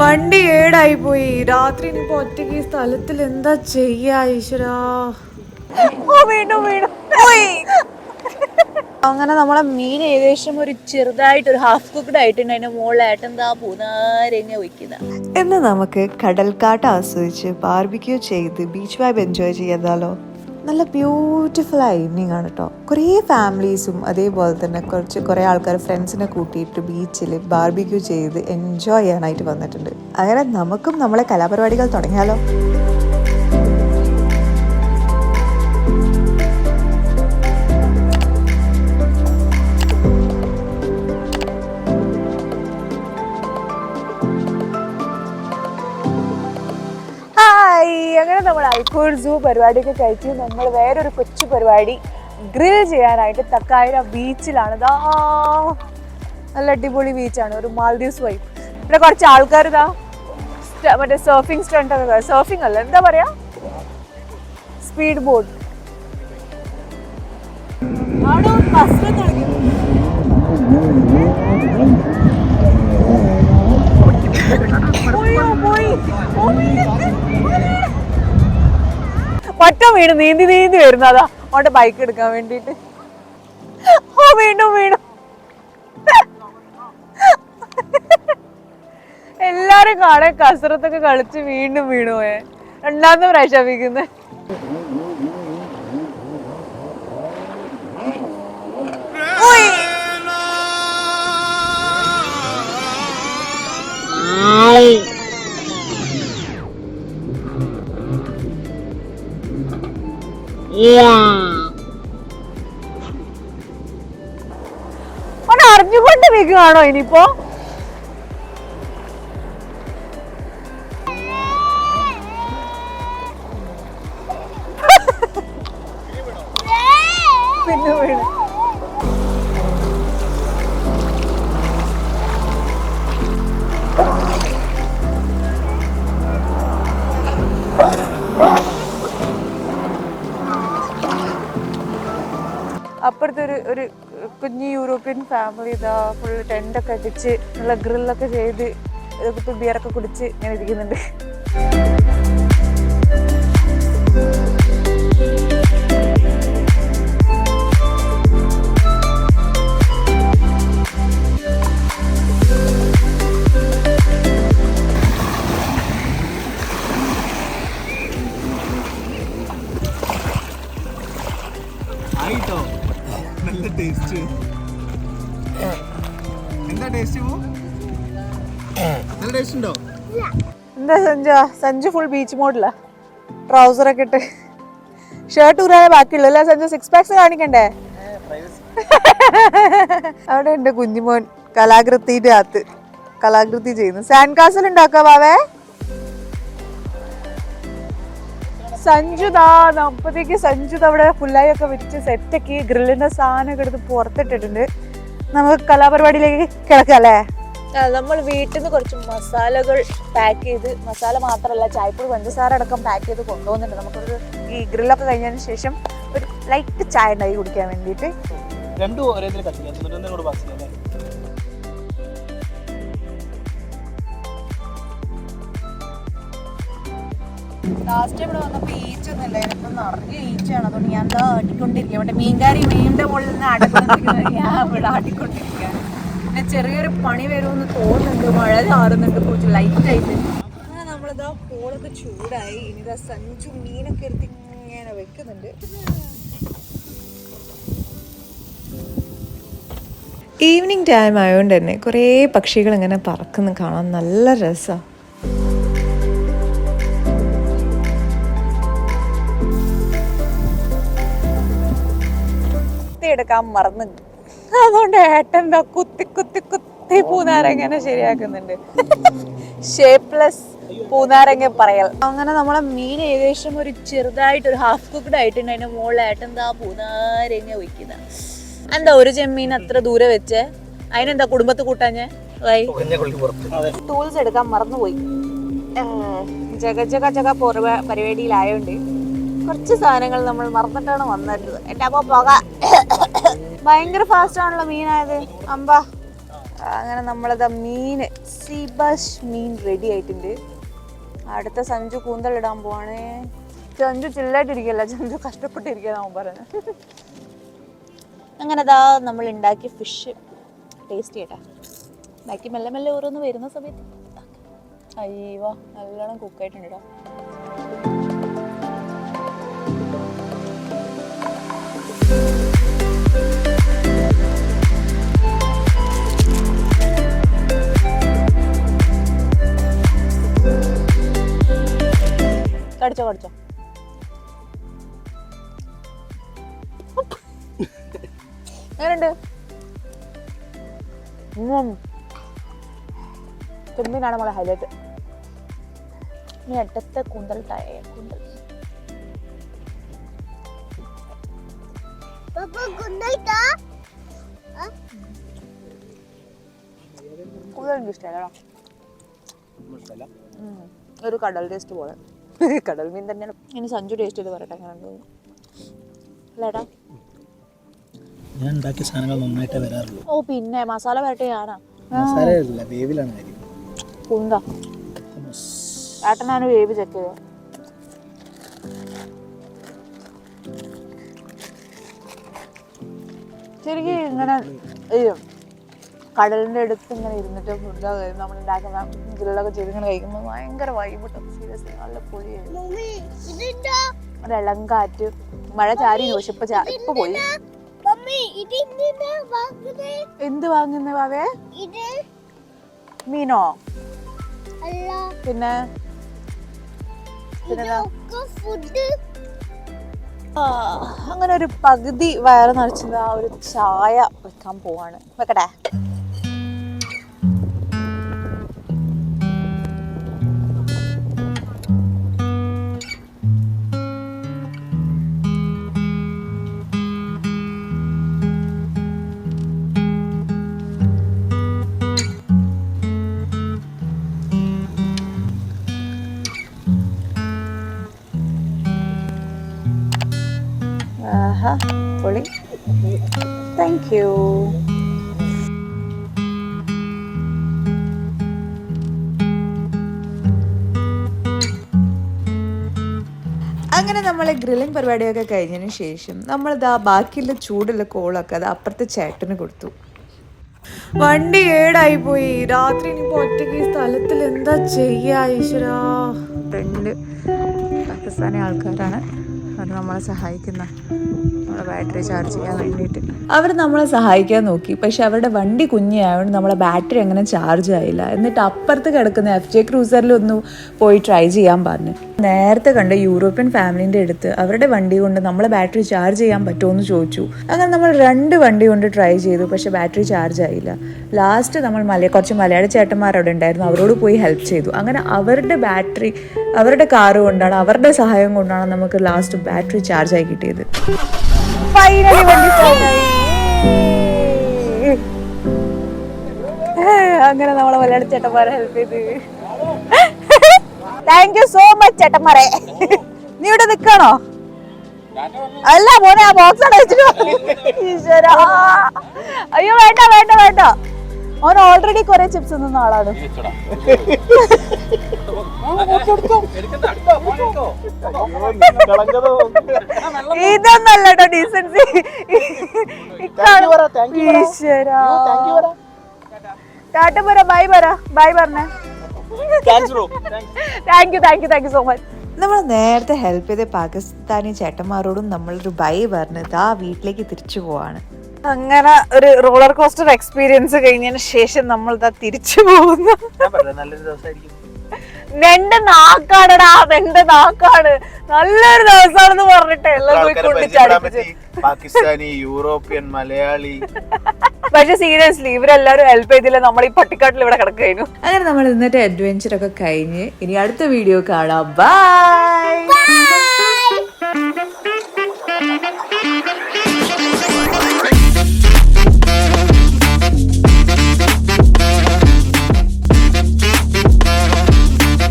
വണ്ടി ഏടായി പോയി. രാത്രി ഇനിയിപ്പോ ഒറ്റയ്ക്ക് ഈ സ്ഥലത്തിൽ എന്താ ചെയ്യാ ഈശ്വരാ. അങ്ങനെ നമ്മളെ മീൻ ഏകദേശം ഒരു ചെറുതായിട്ട് ഒരു ഹാഫ് കുക്ക്ഡ് ആയിട്ടുണ്ട്. അതിന്റെ മുകളിലായിട്ട് എന്താ പൂനാരങ്ങ ഒഴിക്കുന്ന. എന്ന് നമുക്ക് കടൽക്കാട്ട് ആസ്വദിച്ച് ബാർബിക്യൂ ചെയ്ത് ബീച്ച് വൈബ് എൻജോയ് ചെയ്താലോ. നല്ല ബ്യൂട്ടിഫുൾ ഈവനിങ് ആണ് കേട്ടോ. കുറേ ഫാമിലീസും അതേപോലെ തന്നെ കുറേ ആൾക്കാർ ഫ്രണ്ട്സിനെ കൂട്ടിയിട്ട് ബീച്ചിൽ ബാർബിക്യൂ ചെയ്ത് എൻജോയ് ചെയ്യാനായിട്ട് വന്നിട്ടുണ്ട്. അങ്ങനെ നമുക്കും നമ്മളെ കലാപരിപാടികൾ തുടങ്ങിയാലോ. അങ്ങനെ നമ്മൾ അൽക്കൂർ സൂ പരിപാടിയൊക്കെ കഴിച്ചു. നമ്മൾ വേറൊരു കൊച്ചു പരിപാടി ഗ്രിൽ ചെയ്യാനായിട്ട് തക്കായിര ബീച്ചിലാണ്. ഇതാ നല്ല അടിപൊളി ബീച്ചാണ്, ഒരു മാൽദീവ്സ് വൈബ്. ഇവിടെ കുറച്ച് ആൾക്കാർ ഇതാ മറ്റേ സർഫിംഗ് സ്റ്റണ്ട് ഒക്കെ, സർഫിംഗ് അല്ല എന്താ പറയാ, സ്പീഡ് ബോട്ട്. ഒറ്റ വീണ് നീന്തി നീന്തി വരുന്നതാ അവിടെ ബൈക്ക് എടുക്കാൻ വേണ്ടിട്ട്. വീണ്ടും വീണു. എല്ലാരും കാണാൻ കസരത്തൊക്കെ കളിച്ച് വീണ്ടും വീണു പോയെ. രണ്ടാമത്തെ പ്രാവശ്യമിക്കുന്നത്. അറിഞ്ഞുകൊണ്ട് വീക്കുകയാണോ ഇനിയിപ്പോ? പിന്നെ വീണ്. അപ്പുറത്തെ ഒരു കുഞ്ഞു യൂറോപ്യൻ ഫാമിലി ഇതാ ഫുള്ള് ടെൻ്റൊക്കെ അടിച്ച് നല്ല ഗ്രില്ലൊക്കെ ചെയ്ത് ബിയറൊക്കെ കുടിച്ച് ഇങ്ങനെ ഇരിക്കുന്നുണ്ട്. എന്താ സഞ്ജു ഫുൾ ബീച്ച് മോഡിലാ, ട്രൗസറൊക്കെ ഇട്ട്. ഷർട്ട് ഊരാനേ ബാക്കിയുള്ളൂ അല്ലേ സഞ്ജു? Six pax കാണിക്കണ്ടേ? അവിടെ ഉണ്ട് കുഞ്ഞുമോൻ കലാകൃതിയുടെ അകത്ത് കലാകൃതി ചെയ്യുന്നു. സാൻഡ് കാസൽ ഉണ്ടാക്കാ ബാവേ. സഞ്ജുതാ അപ്പത്തേക്ക് സഞ്ജുത അവിടെ ഫുള്ളായി ഒക്കെ വിരിച്ച് സെറ്റൊക്കെ ഗ്രില്ലിന്റെ സാധനമൊക്കെ എടുത്ത് പുറത്തിട്ടിട്ടുണ്ട്. നമുക്ക് കലാപരിപാടിയിലേക്ക് കിടക്കാം അല്ലേ? നമ്മൾ വീട്ടിൽ നിന്ന് കുറച്ച് മസാലകൾ പാക്ക് ചെയ്ത്, മസാല മാത്രമല്ല ചായപ്പൊടി പഞ്ചസാര അടക്കം പാക്ക് ചെയ്ത് കൊണ്ടുപോകുന്നുണ്ട്. നമുക്കൊരു ഈ ഗ്രില്ലൊക്കെ കഴിഞ്ഞതിന് ശേഷം ഒരു ലൈറ്റ് ചായ ഉണ്ടാക്കി കുടിക്കാൻ വേണ്ടിയിട്ട്. ലാസ്റ്റ് ഇവിടെ വന്നപ്പോൾ ഈച്ചൊന്നും ഇല്ലായിരുന്നു, നിറഞ്ഞ ഈച്ചയാണ്. അതുകൊണ്ട് ഞാൻ എന്താ ആട്ടിക്കൊണ്ടിരിക്കുക. മറ്റേ മീൻകാരി മീനിന്റെ മുകളിൽ നിന്ന് ആട്ടിക്കൊണ്ടിരിക്കുന്നത് ഞാൻ ഇവിടെ ആട്ടിക്കൊണ്ടിരിക്കുകയാണ്. പിന്നെ ചെറിയൊരു പണി വരുമെന്ന് തോന്നുന്നുണ്ട്, മഴ ചാറുന്നുണ്ട് കുറച്ച് ലൈറ്റായിട്ട്. അങ്ങനെ നമ്മളിതാ പോളൊക്കെ ചൂടായി. ഇനിതാ സഞ്ജു മീനൊക്കെ എടുത്ത് ഇങ്ങനെ വെക്കുന്നുണ്ട്. ഈവനിങ് ടൈം ആയതുകൊണ്ട് തന്നെ കുറേ പക്ഷികൾ ഇങ്ങനെ പറക്കുന്ന കാണാൻ നല്ല രസമാണ്. എടുക്കാൻ മറന്നു, അതുകൊണ്ട് ഏട്ടൻ കുത്തി കുത്തി കുത്തി പൂനാരങ്ങനെ ശരിയാക്കുന്നുണ്ട്. ഷേപ്പ്ലെസ് പൂനാരങ്ങ പറയൽ. അങ്ങനെ നമ്മളെ മീൻ ഏകദേശം ഒരു ചെറുതായിട്ട് ഒരു ഹാഫ് കുക്ക്ഡ് ആയിട്ടുണ്ട്. അതിന്റെ മുകളിൽ ഏട്ടൻ എന്താ പൂനാരങ്ങ ഒഴിക്കുന്ന. എന്താ ഒരു ചെമ്മീൻ അത്ര ദൂരെ വെച്ചേ? അതിനെന്താ കുടുംബത്ത് കൂട്ടാഞ്ഞേ? ടൂൾസ് എടുക്കാൻ മറന്നുപോയി. ജഗ പരിപാടിയിലായോണ്ട് കുറച്ച് സാധനങ്ങൾ നമ്മൾ മറന്നിട്ടാണ് വന്നത്. എൻ്റെ അപ്പൊ പോക ഭയങ്കര ഫാസ്റ്റ് ആണല്ലോ മീനായത്. അമ്പാ അങ്ങനെ നമ്മളത് മീൻ സീബാഷ് മീൻ റെഡി ആയിട്ടുണ്ട്. അടുത്ത സഞ്ജു കൂന്തലിടാൻ പോവാണ്. ചഞ്ചു ചില്ലായിട്ടിരിക്കല്ല, ചഞ്ചു കഷ്ടപ്പെട്ടിരിക്കുകയെന്നാവും പറയുന്നത്. അങ്ങനെ അതാ നമ്മൾ ഉണ്ടാക്കിയ ഫിഷ് ടേസ്റ്റ് ചെയ്യട്ടെ. ബാക്കി മെല്ലെ മെല്ലെ ഓരോന്ന് വരുന്ന സമയത്ത് അയ്യോ നല്ലോണം കുക്കായിട്ടുണ്ട് കേട്ടോ. കടിച്ചോ കടിച്ചോ. എങ്ങനെയുണ്ട്? ചെമ്മീനാണ് നമ്മളെ ഹൈലൈറ്റ്. ഇനി അടുത്ത കൂന്തൽ കൂന്തൽ കൂന്തൽ എനിക്ക് ഇഷ്ടമല്ല. ഒരു കടൽ ടേസ്റ്റ് പോലെ. കടൽ മീൻ തന്നെയാണ്. ഇനി സഞ്ജു ടേസ്റ്റ് ചെയ്ത് പറയട്ടെ എങ്ങനെ തോന്നുന്നു. അല്ലേടാ ഞാൻ ഉണ്ടാക്കിയ സാധനങ്ങൾ നന്നായിട്ടേ വരാറുള്ളൂ. ഓ പിന്നെ മസാല വരട്ടെ ഞാനാ. മസാലയല്ല, വേവിലാണ് കാര്യം. കുന്താ ഏട്ടനാണ് വേവ് ചെക്ക് ചെയ്തത്. ശരിക്കും ഇങ്ങനെ കടലിൻ്റെ അടുത്ത് ഇങ്ങനെ ഇരുന്നിട്ട് ഫുഡ് നമ്മൾ ഉണ്ടാക്കുന്ന ഗ്രില്ലൊക്കെ ചെയ്ത് ഇങ്ങനെ കഴിക്കുമ്പോൾ ഭയങ്കര വൈബ് കിട്ടും. സീരിയസ്ലി നല്ല പൊളിയായിരുന്നു. ഒരു ഇളങ്കാറ്റ്, മഴ ചാരി പക്ഷെ ഇപ്പൊ പോയി. എന്ത് വാങ്ങുന്ന വാവേ? മീനോ? പിന്നെ അങ്ങനെ ഒരു പകുതി വയറ് നിറച്ചത് ആ ഒരു ചായ വെക്കാൻ പോവാണ്. വെക്കട്ടെ? പൊളി. Thank you. അങ്ങനെ നമ്മൾ ഗ്രില്ലിംഗ് പരിപാടിയൊക്കെ കഴിഞ്ഞതിന് ശേഷം നമ്മളിതാ ബാക്കിയുള്ള ചൂടുള്ള കോളൊക്കെ അത് അപ്പുറത്തെ ചേട്ടന് കൊടുത്തു. വണ്ടി ഏടായി പോയി. രാത്രി ഇനിയിപ്പോൾ ഒറ്റയ്ക്ക് ഈ സ്ഥലത്തിൽ എന്താ ചെയ്യുക ഈശ്വരാ. ഫ്രണ്ട് പാകിസ്ഥാനി ആൾക്കാരാണ്, അവർ നമ്മളെ സഹായിക്കുന്ന നമ്മളെ ബാറ്ററി ചാർജ് ചെയ്യാൻ വേണ്ടിയിട്ട്. അവർ നമ്മളെ സഹായിക്കാൻ നോക്കി, പക്ഷെ അവരുടെ വണ്ടി കുഞ്ഞായതുകൊണ്ട് നമ്മളെ ബാറ്ററി അങ്ങനെ ചാർജ് ആയില്ല. എന്നിട്ട് അപ്പുറത്ത് കിടക്കുന്ന FJ ക്രൂസറിലൊന്ന് പോയി ട്രൈ ചെയ്യാൻ പറഞ്ഞു. നേരത്തെ കണ്ട യൂറോപ്യൻ ഫാമിലിൻ്റെ അടുത്ത് അവരുടെ വണ്ടി കൊണ്ട് നമ്മളെ ബാറ്ററി ചാർജ് ചെയ്യാൻ പറ്റുമോ എന്ന് ചോദിച്ചു. അങ്ങനെ നമ്മൾ 2 വണ്ടി കൊണ്ട് ട്രൈ ചെയ്തു, പക്ഷെ ബാറ്ററി ചാർജ് ആയില്ല. ലാസ്റ്റ് നമ്മൾ കുറച്ച് മലയാളി ചേട്ടന്മാർ അവിടെ ഉണ്ടായിരുന്നു, അവരോട് പോയി ഹെൽപ്പ് ചെയ്തു. അങ്ങനെ അവരുടെ ബാറ്ററി, അവരുടെ കാറ് കൊണ്ടാണ്, അവരുടെ സഹായം കൊണ്ടാണ് നമുക്ക് ലാസ്റ്റ് ബാറ്ററി ചാർജ് ആയി കിട്ടിയത്. ഫൈനലി വണ്ടി സ്റ്റാർട്ടായി. അങ്ങനെ നമ്മളെ മലയാളി ചേട്ടന്മാരെ ഹെൽപ്പ് ചെയ്ത്. താങ്ക് യു സോ മച്ച് ചേട്ടന്മാരെ. നീ ഇവിടെ നിൽക്കണോ? അല്ല മോനെ, ആ ബോക്സ് അവിടെ വെച്ചിട്ട്. ഈശ്വരാ, അയ്യോ വേണ്ട വേണ്ട വേണ്ട. അവൻ ഓൾറെഡി കുറെ ചിപ്സ് തിന്നുന്ന ആളാണ്. ഇതൊന്നല്ല കേട്ടോ ഡീസൻസി. ഈശ്വരാ, ടാറ്റ പറ, ബൈ പറ, ബൈ പറഞ്ഞേ. Thank you thank you thank you so much. നമ്മൾ നേരത്തെ ഹെൽപ്പ് ചെയ്ത പാകിസ്ഥാനി ചേട്ടന്മാരോടും നമ്മളൊരു ബൈ പറഞ്ഞത് ആ വീട്ടിലേക്ക് തിരിച്ചു പോവാണ്. അങ്ങനെ ഒരു റോളർ കോസ്റ്റർ എക്സ്പീരിയൻസ് കഴിഞ്ഞതിന് ശേഷം നമ്മൾ ഇതാ തിരിച്ചു പോകുന്നു. എന്റെ നാക്കാണടാ, എന്റെ നാക്കാണ്. നല്ലൊരു ദിവസമാണെന്ന് പറഞ്ഞിട്ട് എല്ലാം പോയി കൊണ്ടിട്ട് പാകിസ്ഥാനി, യൂറോപ്യൻ, മലയാളി. പക്ഷെ സീരിയസ്ലി ഇവരെല്ലാവരും ഹെൽപ്പ് ചെയ്തില്ല, നമ്മൾ ഈ പട്ടിക്കാട്ടിൽ ഇവിടെ കിടക്കുകയായിരുന്നു. അങ്ങനെ നമ്മൾ ഇന്നത്തെ അഡ്വഞ്ചർ ഒക്കെ കഴിഞ്ഞ് ഇനി അടുത്ത വീഡിയോ കാണാം. ബൈ.